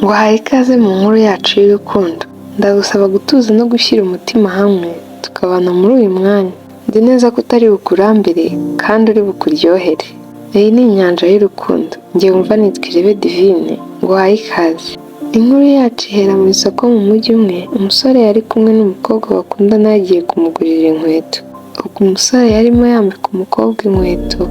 Nguhaye ikaze mu nkuru yacu y'urukundo. Ndagusaba gutuza no gushyira umutima hamwe tukabana muri uyu mwanya. Nzi neza ko utari bukurambire kandi uri bukuryohere. Iyi ni inyanja y'urukundo. Njye wumva nitwa Irebe Divine. Nguhaye ikaze. Inkuru yacu ihera mu isoko mu mujyi umwe. Umusore yari kumwe n'umukobwa bakundana yagiye kumugurira inkweto. Ubwo umusore yarimo yambika umukobwa inkweto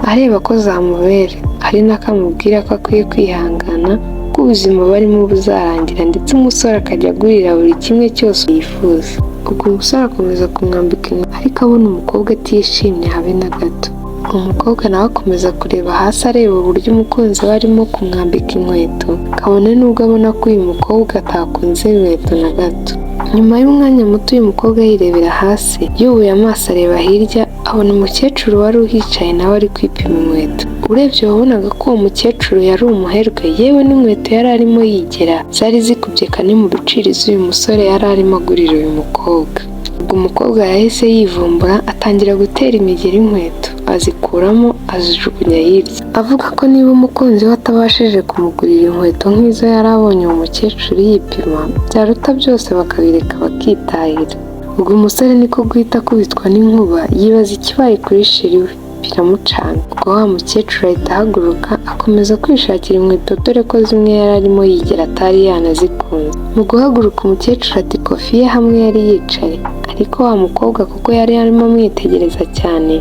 areba ko zamubera, ari nako amubwira ko akwiye kwihangana ko ubuzima barimo buzarangira, ndetse umusore akajya agurira buri kimwe cyose yifuza. Ubwo umusore akomeza kumwambika inkweto ariko abona umukobwa atishimye habe na gato. Umukobwa nawe akomeza kureba hasi areba uburyo umukunzi we arimo kumwambika inkweto, kabone n'ubwo abona ko uyu mukobwa atakunze inkweto na gato. Nyuma y'umwanya muto uyu mukobwa yirebera hasi, yubuye amaso areba hirya, abona umukecuru wari uhicaye nawe ari kwipima inkweto. Urebye wabonaga ko uwo mukecuru yari umuherwe, yewe n'inkweto yari arimo yigera zari zikubye kane mu biciro z'uyu musore yari arimo agurira uyu mukobwa. Ubwo umukobwa yahise yivumbura atangira gutera imigeri inkweto, azikuramo azijugunya hirya, avuga ko niba umukunzi we atabashije kumugurira inkweto nk'izo yari abonye uwo mukecuru yipima, byaruta byose bakabireka bakitahira. Ubwo umusore niko guhita akubitwa n'inkuba, yibaza ikibaye kuri sheri we, biramucanga. Ubwo wa mukecuru ahita ahaguruka akomeza kwishakira inkweto, dore ko zimwe yari arimo yigera atari yanazikunze. Mu guhaguruka umukecuru ati kofi ye hamwe yari yicaye, ariko wa mukobwa kuko yari arimo amwitegereza cyane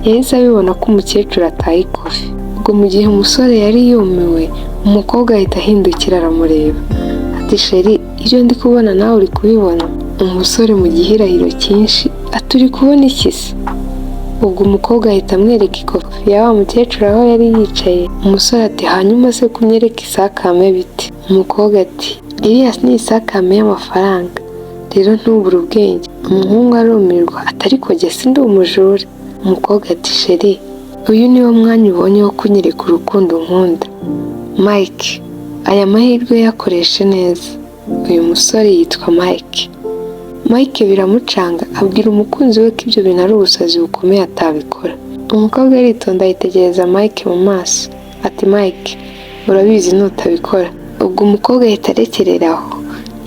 yahise abibona ko umukecuru ataye ikofi. Ubwo mu gihe umusore yari yumiwe, umukobwa ahita ahindukira aramureba ati sheri, ibyo ndi kubona nawe uri kubibona? Umusore mu gihirahiro cyinshi ati uri kubona iki se? Ubwo umukobwa ahita amwereka ikofi ya wa mukecuru aho yari yicaye. Umusore ati hanyuma se kunyereka isakame bite? Umukobwa ati iriya ni isakame y'amafaranga, rero ntubure ubwenge. Umuhungu arumirwa ati ariko jye sindi umujura. Umukobwa ati sheri, uyu niwo mwanya ubonye wo kunyereka urukundo nkunda. Mike, aya mahirwe yakoreshe neza. Uyu musore yitwa Mike. Mike biramucanga, abwira umukunzi we ko ibyo bintu ari ubusazi bukomeye atabikora. Umukobwa aritonda yitegereza Mike mu maso ati Mike, urabizi nutabikora. Ubwo umukobwa ahita arekerera aho,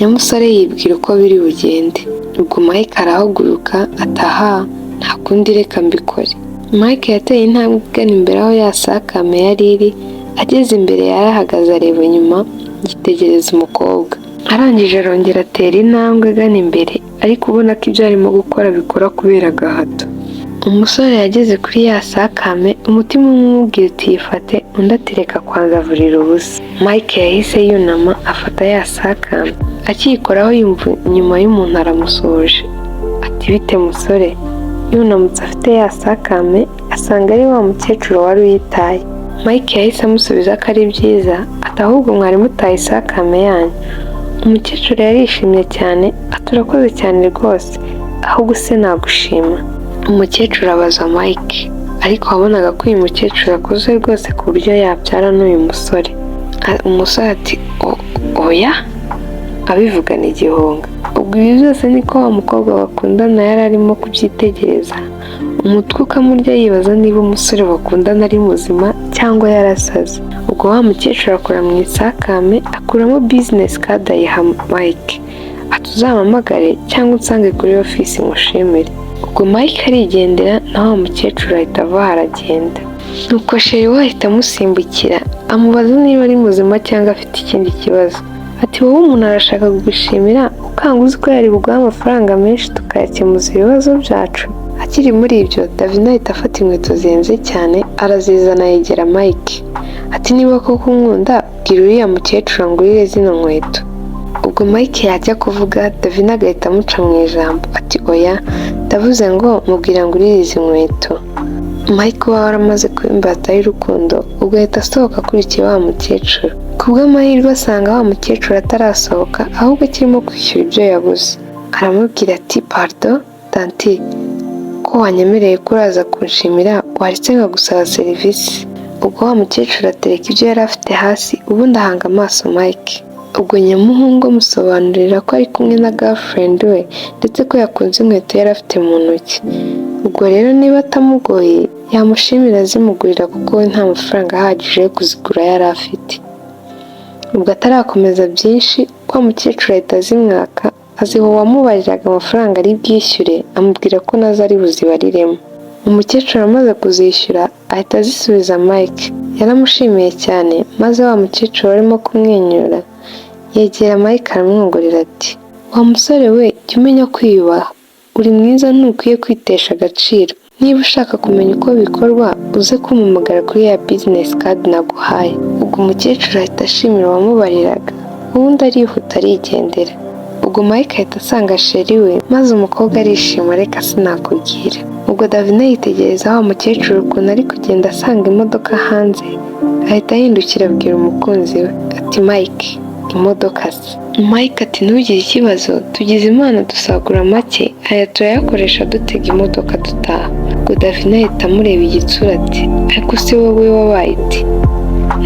nyamusore yibwira uko biri bugende. Ubwo Mike arahaguruka ataha, nta kundi reka mbikore. Mike yateye intambwe igana imbere aho yasakame yari iri. Ageze imbere yarahagaze areba inyuma yitegereza umukobwa, arangije arongera atera intambwe agana imbere, ariko ubona ko ibyo arimo gukora bikora kubera agahato. Umusore yageze kuri yasakame, umutima umubwira uti yifate, undi atereka kwanza avurira ubusa. Mike yahise yunama afata yasakame, akiyikoraho yumva inyuma y'umuntu aramusoje ati bite musore? Yunamutse afite yasakame asanga ari wa mukecuru wari uyitaye. Mike yahise amusubiza ko ari byiza, ati ahubwo mwari mutaye isakame yanyu. Umukecuru yarishimye cyane ati urakoze cyane rwose, ahubwo se nagushima. Umukecuru abaza Mike, ariko wabonaga ko uyu mukecuru akuze rwose ku buryo yabyara n'uyu musore. Umusore ati oya, abivugana igihunga. Ubwo ibi byose niko wa mukobwa bakundana yari arimo kubyitegereza, umutwe ukamurya yibaza niba umusore bakundana ari muzima cyangwa yarasaze. Ubwo wa mukecuru akora mu isakame akuramo business card ayiha Mike ati uzampamagare cyangwa unsange kuri ofisi mushimire. Ubwo Mike arigendera na wa mukecuru ahita ava aragenda. Nuko sheri we ahita amusimbukira amubaza niba ari muzima cyangwa afite ikindi kibazo. Ati wowe umuntu arashaka kugushimira ukanga uzi ko yari buguha amafaranga menshi tukayakemuza ibibazo byacu. Akiri muri ibyo Davina ahita afata inkweto zihenze cyane arazizana yegera Mike ati niba koko unkunda bwira uriya mukecuru angurire zino nkweto. Ubwo Mike yajya kuvuga Davina agahita amuca mu ijambo ati oya, ndavuze ngo mubwira ngurire izi nkweto. Mike waba waramaze kuba imbata y'urukundo, ubwo ahita asohoka akurikiye wa mukecuru. Kubw'amahirwe asanga wa mukecuru atarasohoka, ahubwo akirimo kwishyura ibyo yabuze. Aramubwira ati pardon tanti, ko wanyemereye ko uraza kunshimira, waretse nkagusaba serivisi. Ubwo wa mukecuru atereka ibyo yari afite hasi, ubundi ahanga amaso Mike. Ubwo nyamuhungu amusobanurira ko ari kumwe na girlfriend we, ndetse ko yakunze inkweto yari afite mu ntoki. Ubwo rero niba atamugoye yamushimira azimugurira kuko we nta mafaranga ahagije yo kuzigura yari afite. Ubwo atarakomeza byinshi wa mukecuru ahita azimwaka, aziha uwamubariraga amafaranga ari bwishyure, amubwira ko nazo ari buzibariremo. Umukecuru amaze kuzishyura ahita azisubiza Mike. Yaramushimiye cyane maze wa mukecuru arimo kumwenyura yegera Mike aramwongorera ati, wa musore we jya umenya kwiyubaha, uri mwiza ntukwiye kwitesha agaciro. Niba ushaka kumenya uko bikorwa uze kumpamagara kuri ya business card naguhaye. Ubwo umukecuru ahita ashimira uwamubariraga, ubundi arihuta arigendera. Ubwo Mike ahita asanga sheri we maze umukobwa arishima reka sinakubwira. Ubwo Davina yitegereza wa mukecuru ukuntu ari kugenda asanga imodoka hanze, ahita ahindukira abwira umukunzi we ati Mike, imodoka se. Mike ati ntugire ikibazo, tugize imana dusagura make, aya turayakoresha dutega imodoka dutaha. Ubwo Davina ahita amureba igitsura ati ariko se wowe wabaye uti?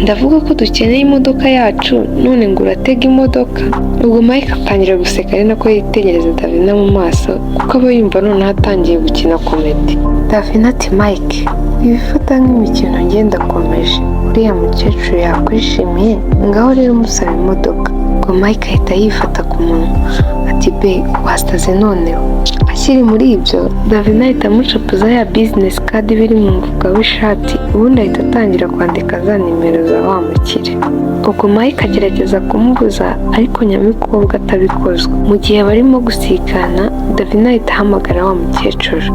Ndavuga ko dukeneye imodoka yacu none ngo uratega imodoka. Ubwo Mike atangira guseka ari nako yitegereza Davina mu maso kuko aba yumva noneho atangiye gukina komedi. Davina ati Mike, ibifata nk'imikino ngenda akomeje, uriya mukecuru yakwishimiye ngaho rero umusaba imodoka. Ubwo Mike ahita yifata ku munwa ati be wasaze noneho. Akiri muri ibyo Davina ahita amucapuza ya business card biri mu mufuka w'ishati, ubundi ahita atangira kwandika za nimero za wa mukire. Ubwo Mike agerageza kumubuza ariko nyamukobwa atabikozwa. Mu gihe barimo gusikana Davina ahita ahamagara wa mukecuru.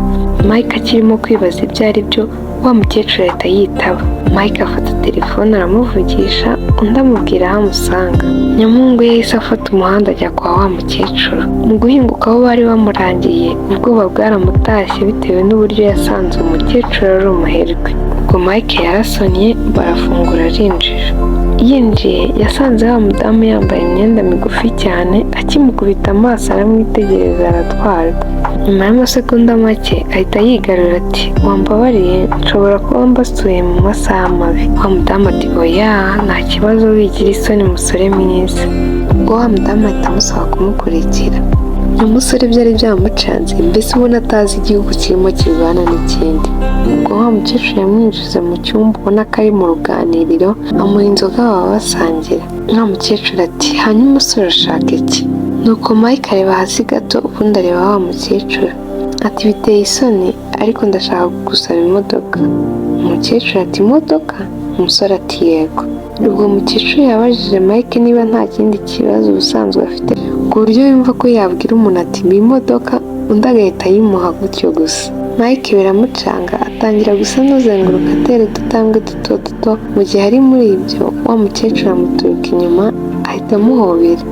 Mike akirimo kwibaza ibyo ari byo wa mukecuru ahita yitaba. Mike afata telefone aramuvugisha, undi amubwira aho amusanga. Nyamungu yahise afata umuhanda ajya kwa wa mukecuru. Mu guhinguka aho bari bamurangiye ubwoba bwaramutashye bitewe n'uburyo yasanze umukecuru ari umuherwe. Ubwo Mike yarasonye barafungura arinjira. Yinjiye yasanze wa mudamu yambaye imyenda migufi cyane, akimukubita amaso aramwitegereza aratwarwa. Nyuma y'amasegonda make ahita yigarura ati wambabariye nshobora kuba mbasuye mu masaha mabi. Wa mudamu ati oya nta kibazo wigira isoni musore mwiza. Ubwo wa mudamu ahita amusaba kumukurikira. Umusore byari byamucanze mbese ubona atazi igihugu kirimo kirwana n'ikindi. Ubwo wa mukecuru yamwinjiza mu cyumba ubona ko ari mu ruganiriro, amuha inzoga baba basangira. Wa mukecuru ati hanyuma umusore urashaka iki? Nuko Mike areba hasi gato ubundi areba wa mukecuru ati biteye isoni ariko ndashaka gusaba imodoka. Umukecuru ati imodoka? Umusore ati yego. Ubwo umukecuru yabajije Mike niba nta kindi kibazo ubusanzwe afite ku buryo yumva ko yabwira umuntu ati mpa imodoka, undi agahita ayimuha gutyo gusa. Mike biramucanga atangira gusa n'uzenguruka atera udutambwe duto duto. Mu gihe ari muri ibyo wa mukecuru amuturuka inyuma ahita amuhobera,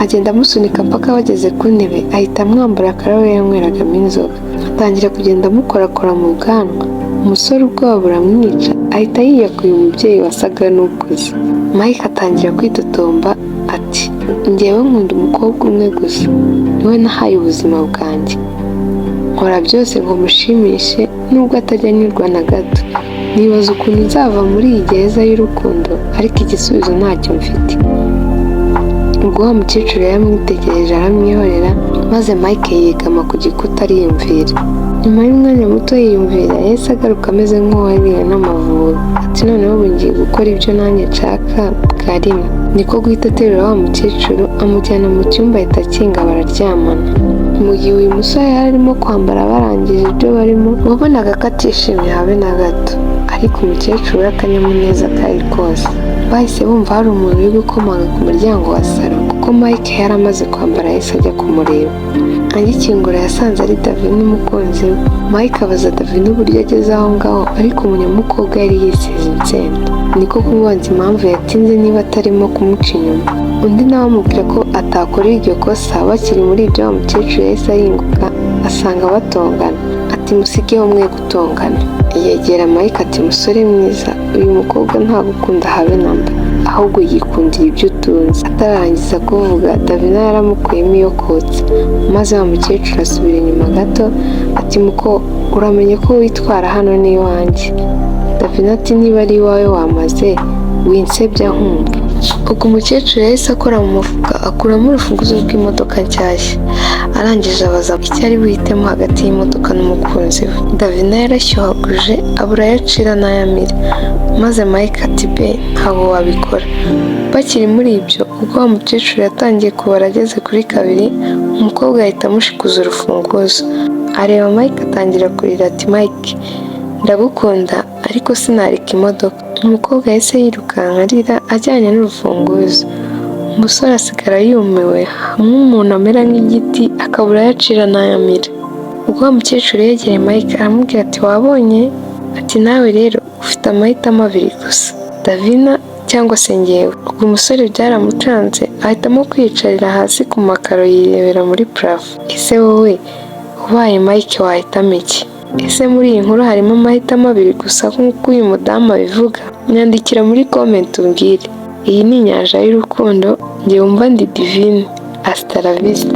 agenda amusunika mpaka bageze ku ntebe, ahita amwambura akarahure yanyweragamo inzoga, atangira kugenda amukorakora mu bwanwa. Umusore ubwoba buramwica ahita yiyakuye umubyeyi wasaga n'ukuze. Mike atangira kwitotomba ati njyewe nkunda umukobwa umwe gusa, niwe nahaye ubuzima bwanjye, nkora byose ngo mushimishe nubwo atajya anyurwa na gato. Nibaza ukuntu nzava muri iyi gereza y'urukundo ariko igisubizo ntacyo mfite. Ubwo wa mukecuru yaramwitegereje aramwihorera maze Mike yigama ku gikuta ariyumvira. Nyuma y'umwanya muto yiyumvira yahise agaruka ameze nk'uwariwe n'amavubi ati noneho ubu ngiye gukora ibyo nanjye nshaka bwa rimwe. Niko guhita aterura wa mukecuru amujyana mu cyumba ahita akinga bararyamana. Mu gihe uyu musore yari arimo kwambara barangije ibyo barimo wabonaga ko atishimye habe na gato, ariko umukecuru we akanyamuneza kari kose. Bahise bumva hari umuntu uri gukomanga ku muryango wa salo kuko Mike yari amaze kwambara yahise ajya kumureba. Agikingura yasanze ari Davina umukunzi we. Mike abaza Davina uburyo ageze aho ngaho ariko umunyamukobwa yari yisize insenda. Niko kumubaza impamvu yatinze niba atarimo kumuca inyuma. Undi nawe amubwira ko atakora iryo kosa. Bakiri muri ibyo wa mukecuru yahise ahinguka asanga batongana ati musigeho mwe gutongana. Yegera Mike ati musore mwiza, uyu mukobwa ntagukunda habe namba ahubwo yikundira ibyo utunze. Atararangiza kuvuga Davina yaramukuyemo iyo kotsa maze wa mukecuru asubira inyuma gato ati muko uramenye ko witwara hano n'iwanjye. Davina ati niba ari iwawe wamaze winsebya nkumva. Ubwo umukecuru yahise akora mu mufuka akuramo urufunguzo rw'imodoka nshyashya arangije abaza icyo ari buhitemo hagati y'imodoka n'umukunzi we. Davina yarashyuhaguje abura ayacira n'ayamira, maze Mike ati be ntabwo wabikora. Bakiri muri ibyo ubwo wa mukecuru yatangiye kubara ageze kuri 2, umukobwa ahita amushikuza urufunguzo. Areba Mike atangira kurira ati Mike ndagukunda ariko sinareka imodoka. Umukobwa yahise yirukanka arira ajyanye n'urufunguzo. Umusore asigara yumiwe hamwe umuntu amera nk'igiti akabura ayacira n'ayamira. Ubwo wa mukecuru yegereye Mike aramubwira ati wabonye? Ati nawe rero ufite amahitamo 2 gusa, Davina cyangwa se njyewe. Ubwo umusore byaramucanze ahitamo kwiyicarira hasi ku makaro yirebera muri parafo. Ese wowe ubaye Mike wahitamo iki? Ese muri iyi nkuru harimo amahitamo 2 gusa nk'uko uyu mudamu abivuga? Nyandikira muri comment umbwire. Iyi ni Inyanja y'Urukundo, njye wumva ndi Divine. Hasta la vista.